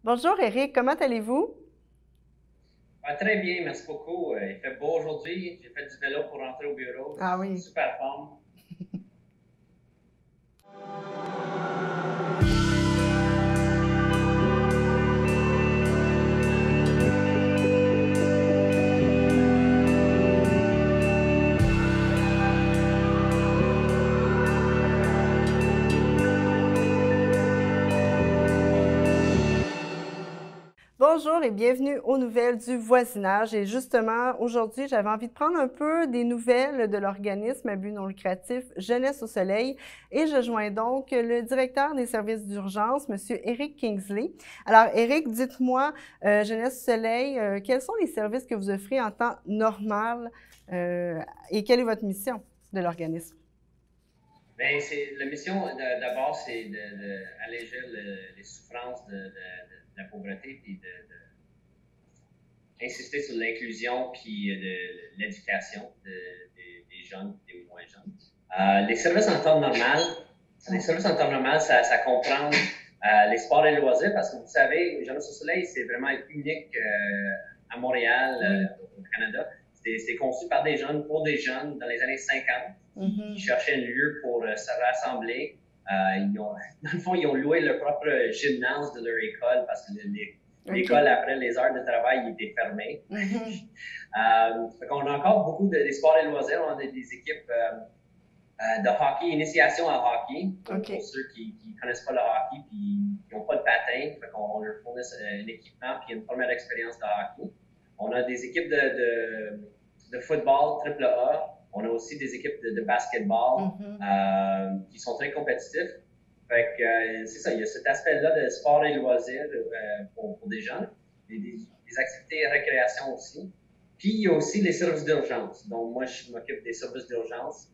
Bonjour Eric, comment allez-vous? Très bien, merci beaucoup. Il fait beau aujourd'hui. J'ai fait du vélo pour rentrer au bureau. Ah oui. Super forme. Bonjour et bienvenue aux nouvelles du voisinage. Et justement, aujourd'hui, j'avais envie de prendre un peu des nouvelles de l'organisme à but non lucratif Jeunesse au Soleil et je joins donc le directeur des services d'urgence, Monsieur Eric Kingsley. Alors, Eric, dites-moi, Jeunesse au Soleil, quels sont les services que vous offrez en temps normal et quelle est votre mission de l'organisme? Ben, la mission d'abord, c'est d'alléger les souffrances de la pauvreté puis insister sur l'inclusion puis de l'éducation des jeunes et des moins jeunes. Les services en temps normal, ça comprend les sports et loisirs parce que vous savez, Jeunesse au Soleil, c'est vraiment unique à Montréal, Oui. au Canada. C'était conçu par des jeunes, pour des jeunes dans les années 50 qui cherchaient un lieu pour se rassembler. Dans le fond, ils ont loué leur propre gymnase de leur école parce que l'école, après les heures de travail, était fermée. On a encore beaucoup de sports et loisirs. On a des équipes de hockey, initiation à hockey, pour ceux qui ne connaissent pas le hockey et qui n'ont pas de patin. On leur fournit un équipement et une première expérience de hockey. On a des équipes de football AAA. On a aussi des équipes de basketball qui sont très compétitifs. C'est ça, il y a cet aspect-là de sport et loisirs pour des jeunes, des activités de récréation aussi. Puis il y a aussi les services d'urgence. Donc moi, je m'occupe des services d'urgence.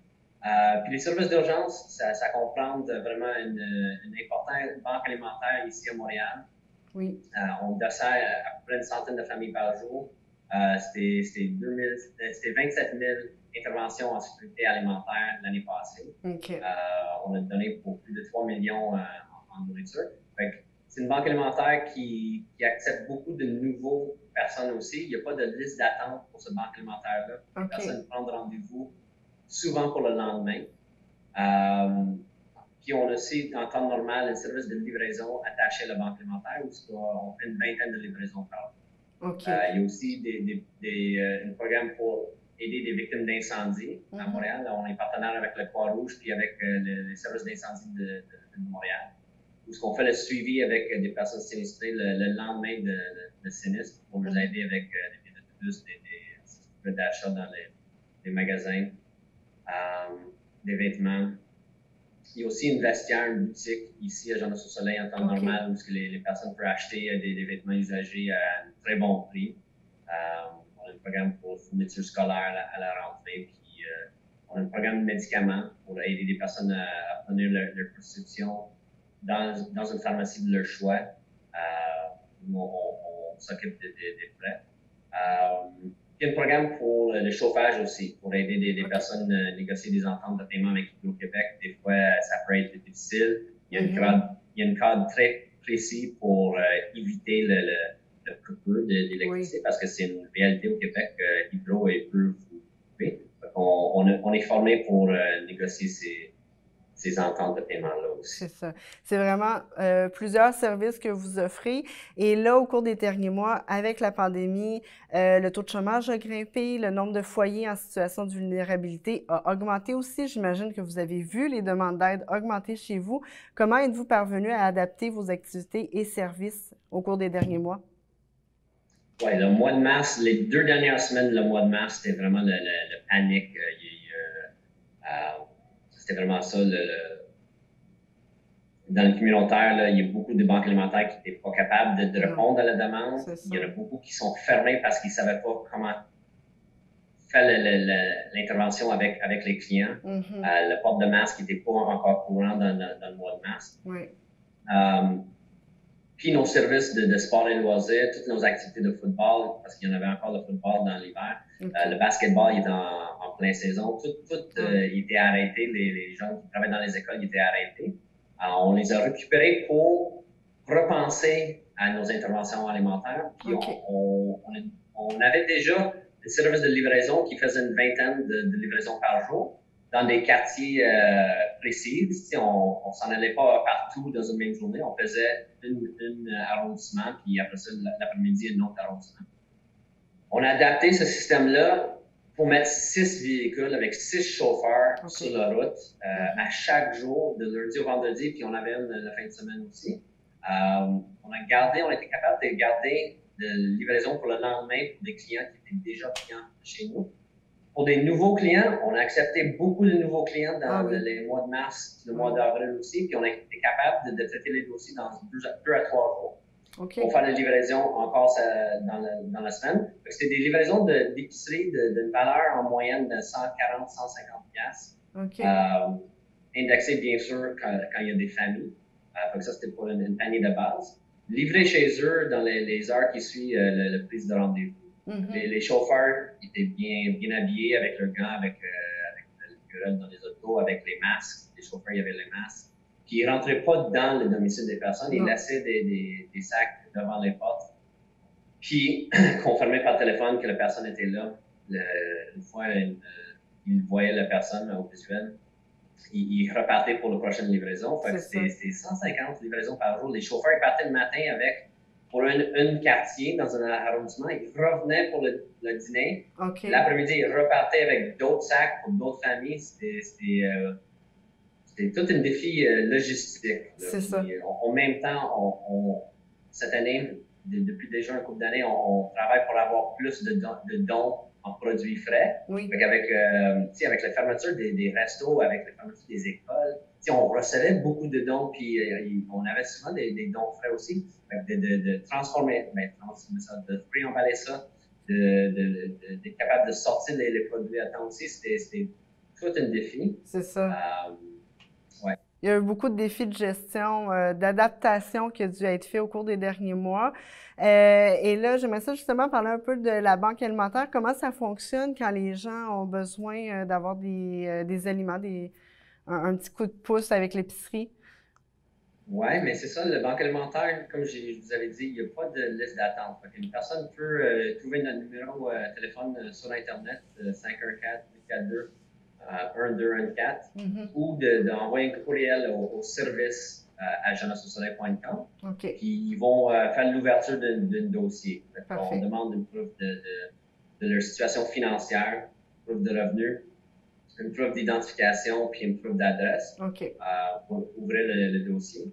Puis les services d'urgence, ça comprend vraiment une importante banque alimentaire ici à Montréal. Oui. On dessert à peu près une centaine de familles par jour. C'était 27 000 interventions en sécurité alimentaire l'année passée. On a donné pour plus de 3 millions en nourriture. C'est une banque alimentaire qui accepte beaucoup de nouveaux personnes aussi. Il n'y a pas de liste d'attente pour cette banque alimentaire-là. Les personnes prennent rendez-vous souvent pour le lendemain. Puis on a aussi, en temps normal, un service de livraison attaché à la banque alimentaire où on fait une vingtaine de livraisons par jour. Il y a aussi un programme pour aider des victimes d'incendie à Montréal. Là, on est partenaire avec le Croix-Rouge puis avec les services d'incendie de Montréal. Où on fait le suivi avec des personnes sinistrées le lendemain de sinistre pour les aider avec des billets d'autobus, des d'achat dans les magasins, des vêtements. Il y a aussi une vestiaire, une boutique ici à Jeunesse au Soleil en temps normal où les personnes peuvent acheter des vêtements usagés à un très bon prix. On a un programme pour fourniture scolaire à la rentrée. Puis, on a un programme de médicaments pour aider les personnes à obtenir leur prescription dans une pharmacie de leur choix. On s'occupe des frais. Il y a un programme pour le chauffage aussi, pour aider des personnes à négocier des ententes de paiement avec Hydro-Québec. Des fois, ça peut être difficile. Il y a un cadre très précis pour éviter le coupure d'électricité parce que c'est une réalité au Québec. Hydro est peu coupé. On est formé pour négocier ces ententes de paiement-là aussi. C'est ça. C'est vraiment plusieurs services que vous offrez. Et là, au cours des derniers mois, avec la pandémie, le taux de chômage a grimpé, le nombre de foyers en situation de vulnérabilité a augmenté aussi. J'imagine que vous avez vu les demandes d'aide augmenter chez vous. Comment êtes-vous parvenu à adapter vos activités et services au cours des derniers mois? Oui, le mois de mars, les 2 dernières semaines, le mois de mars, c'était vraiment le panique. C'était vraiment ça. Dans le communautaire, là, il y a beaucoup de banques alimentaires qui n'étaient pas capables de répondre à la demande. Il y en a beaucoup qui sont fermés parce qu'ils ne savaient pas comment faire l'intervention avec les clients. Le port de masque n'était pas encore courant dans le mois de mars. Puis nos services de sport et loisirs, toutes nos activités de football, parce qu'il y en avait encore de football dans l'hiver. Le basketball, il était en pleine saison. Tout était arrêté. Les gens qui travaillent dans les écoles, ils étaient arrêtés. Alors, on les a récupérés pour repenser à nos interventions alimentaires. Puis OK. on avait déjà des services de livraison qui faisaient une vingtaine de livraisons par jour dans des quartiers précis. On ne s'en allait pas partout dans une même journée. On faisait un arrondissement, puis après ça, l'après-midi, un autre arrondissement. On a adapté ce système-là pour mettre 6 véhicules avec 6 chauffeurs sur la route à chaque jour, de lundi au vendredi, puis on avait une la fin de semaine aussi. On a été capable de garder de livraison pour le lendemain pour des clients qui étaient déjà clients chez nous. Pour des nouveaux clients, on a accepté beaucoup de nouveaux clients dans les mois de mars, le mois d'avril aussi, puis on a été capable de traiter les dossiers dans 2 à 3 jours. Pour faire les livraisons encore dans la semaine. C'était des livraisons d'épicerie d'une valeur en moyenne de 140-150$. Indexé, bien sûr, quand il y a des familles. Ça, c'était pour une panier de base. Livré chez eux dans les heures qui suivent le prise de rendez-vous. Les chauffeurs étaient bien habillés avec leurs gants, avec le gueule dans les autos, avec les masques. Les chauffeurs, il y avait les masques. Puis ils ne rentraient pas dans le domicile des personnes, ils laissaient des sacs devant les portes. Puis, confirmé par téléphone que la personne était là, une fois ils voyaient la personne au visuel, ils repartaient pour la prochaine livraison. Fait que c'était 150 livraisons par jour. Les chauffeurs ils partaient le matin pour un quartier dans un arrondissement. Ils revenaient pour le dîner. L'après-midi, ils repartaient avec d'autres sacs pour d'autres familles. C'était tout un défi logistique. C'est ça. En même temps, cette année, depuis déjà un couple d'années, on travaille pour avoir plus de dons en produits frais. Avec la fermeture des restos, avec la fermeture des écoles, on recevait beaucoup de dons, puis on avait souvent des dons frais aussi. De transformer ça, de préemballer ça, d'être capable de sortir les produits à temps aussi, c'était tout un défi. C'est ça. Il y a eu beaucoup de défis de gestion, d'adaptation qui a dû être fait au cours des derniers mois. Et là, j'aimerais ça justement parler un peu de la banque alimentaire. Comment ça fonctionne quand les gens ont besoin d'avoir des aliments, un petit coup de pouce avec l'épicerie? Oui, mais c'est ça, la banque alimentaire, comme je vous avais dit, il n'y a pas de liste d'attente. Une personne peut trouver notre numéro de téléphone sur Internet, 514-842. 1214 ou d'envoyer un courriel au service à jeunesse-au-soleil.com. Puis ils vont faire l'ouverture d'un dossier. On demande une preuve de leur situation financière, une preuve de revenus, une preuve d'identification puis une preuve d'adresse pour ouvrir le dossier.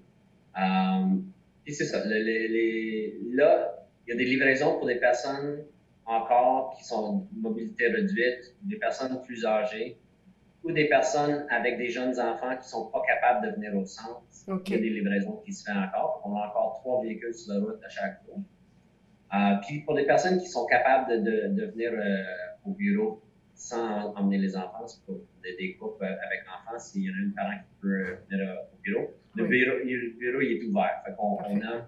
Puis c'est ça. Là, il y a des livraisons pour des personnes encore qui sont de mobilité réduite, des personnes plus âgées, ou des personnes avec des jeunes enfants qui ne sont pas capables de venir au centre. Il y a des livraisons qui se font encore. On a encore 3 véhicules sur la route à chaque jour. Puis pour les personnes qui sont capables de venir au bureau sans emmener les enfants, c'est pour des couples avec enfants, s'il y en a un parent qui peut venir au bureau. Le bureau il est ouvert. On a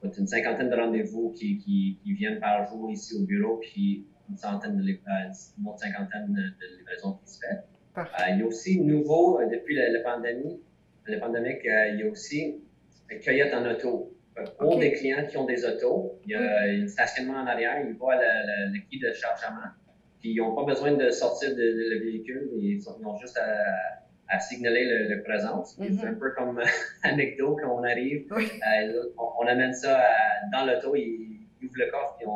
une cinquantaine de rendez-vous qui viennent par jour ici au bureau, puis une autre cinquantaine de livraisons qui se fait. Il y a aussi nouveau, depuis la pandémie, il y a aussi cueillette en auto. Pour des clients qui ont des autos, il y a un stationnement en arrière, ils voient le quai de chargement, puis ils n'ont pas besoin de sortir le véhicule, ils ont juste à signaler leur présence. C'est un peu comme à McDo, quand on arrive, on amène ça dans l'auto, ils ouvrent le coffre, puis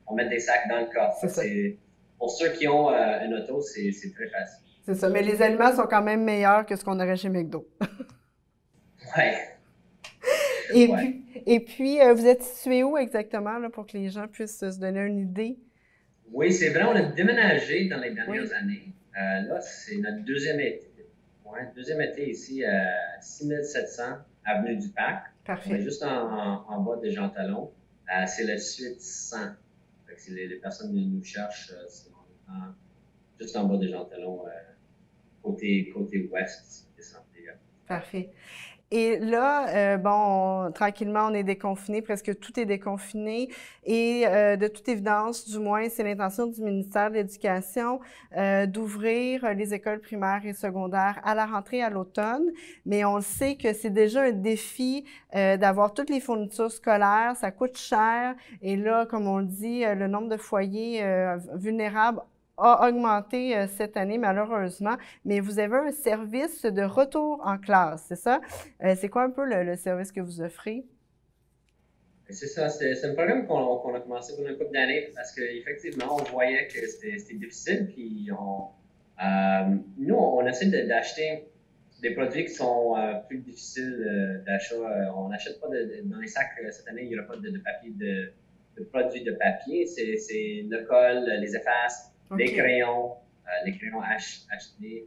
on met des sacs dans le coffre. Pour ceux qui ont une auto, c'est très facile. C'est ça, mais les aliments sont quand même meilleurs que ce qu'on aurait chez McDo. Et puis, vous êtes situé où exactement là, pour que les gens puissent se donner une idée? Oui, c'est vrai, on a déménagé dans les dernières années. Là, c'est notre deuxième été. Deuxième été ici à 6700 Avenue du Parc. Parfait. On est juste en bas de Jean Talon. C'est le suite 100. Si les personnes nous cherchent, c'est juste en bas de Jean Talon, côté ouest. Parfait. Et là, bon, tranquillement, on est déconfiné, presque tout est déconfiné. Et de toute évidence, du moins, c'est l'intention du ministère de l'Éducation d'ouvrir les écoles primaires et secondaires à la rentrée à l'automne. Mais on le sait que c'est déjà un défi d'avoir toutes les fournitures scolaires. Ça coûte cher. Et là, comme on le dit, le nombre de foyers vulnérables a augmenté cette année, malheureusement, mais vous avez un service de retour en classe, c'est ça? C'est quoi un peu le service que vous offrez? C'est ça, c'est un programme qu'on a commencé pour une couple d'années parce qu'effectivement, on voyait que c'était difficile. Puis nous, on essaie d'acheter des produits qui sont plus difficiles d'achat. On n'achète pas dans les sacs cette année, il n'y aura pas de papier de produits de papier. C'est le colle, les effaces, les crayons HD,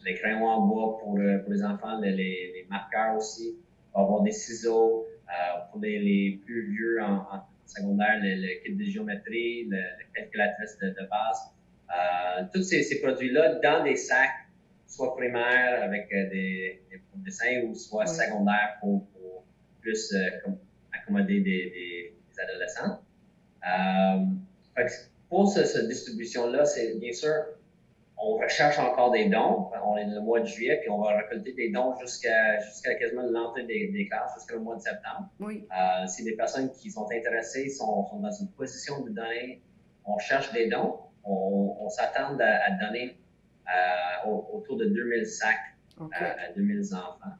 les crayons en bois pour les enfants, les marqueurs aussi. On va avoir des ciseaux pour les plus vieux en secondaire, le kit de géométrie, la calculatrice de base. Tous ces produits-là dans des sacs, soit primaires avec des dessins ou soit secondaires pour plus accommoder des adolescents. Pour cette distribution-là, c'est bien sûr, on recherche encore des dons. On est dans le mois de juillet, puis on va récolter des dons jusqu'à quasiment l'entrée des classes, jusqu'au mois de septembre. Oui. Si des personnes qui sont intéressées sont dans une position de donner, on cherche des dons. On s'attend à donner autour de 2000 sacs à 2000 enfants.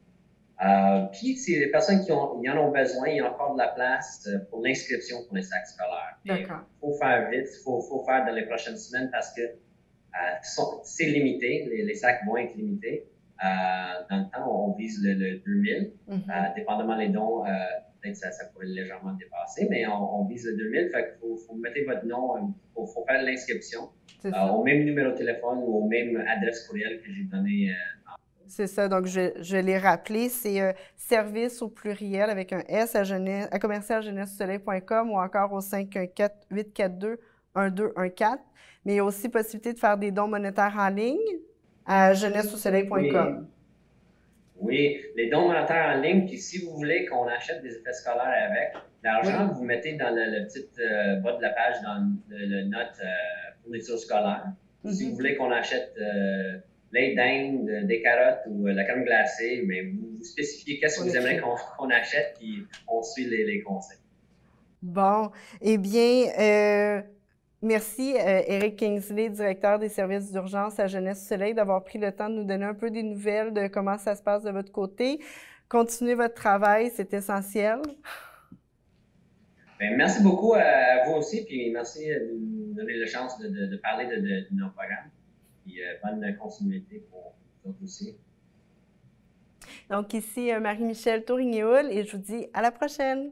Puis, si les personnes qui en ont besoin, il y a encore de la place pour l'inscription pour les sacs scolaires. Il faut faire vite, il faut faire dans les prochaines semaines parce que c'est limité, les sacs vont être limités. Dans le temps, on vise le 2000. Dépendamment des dons, peut-être ça pourrait légèrement dépasser, mais on vise le 2000. Fait qu'il faut mettre votre nom, il faut faire l'inscription au même numéro de téléphone ou au même adresse courriel que j'ai donné. C'est ça, donc je l'ai rappelé, c'est service au pluriel avec un S à commercialjeunesse-soleil.com ou encore au 514-842-1214. Mais il y a aussi possibilité de faire des dons monétaires en ligne à jeunesse-au-soleil.com. Oui, les dons monétaires en ligne, puis si vous voulez qu'on achète des effets scolaires avec, l'argent, vous mettez dans le petit bas de la page dans le note fourniture scolaire. Si vous voulez qu'on achète lait d'Inde, des carottes ou la crème glacée, mais vous spécifiez qu'est-ce que vous aimeriez qu'on achète, puis on suit les conseils. Bon, eh bien, merci Eric Kingsley, directeur des services d'urgence à Jeunesse Soleil, d'avoir pris le temps de nous donner un peu des nouvelles de comment ça se passe de votre côté. Continuez votre travail, c'est essentiel. Bien, merci beaucoup à vous aussi, puis merci de nous donner la chance de parler de nos programmes. Puis bonne continuité pour vous aussi. Donc ici Marie-Michelle Tourigny-Hull et je vous dis à la prochaine.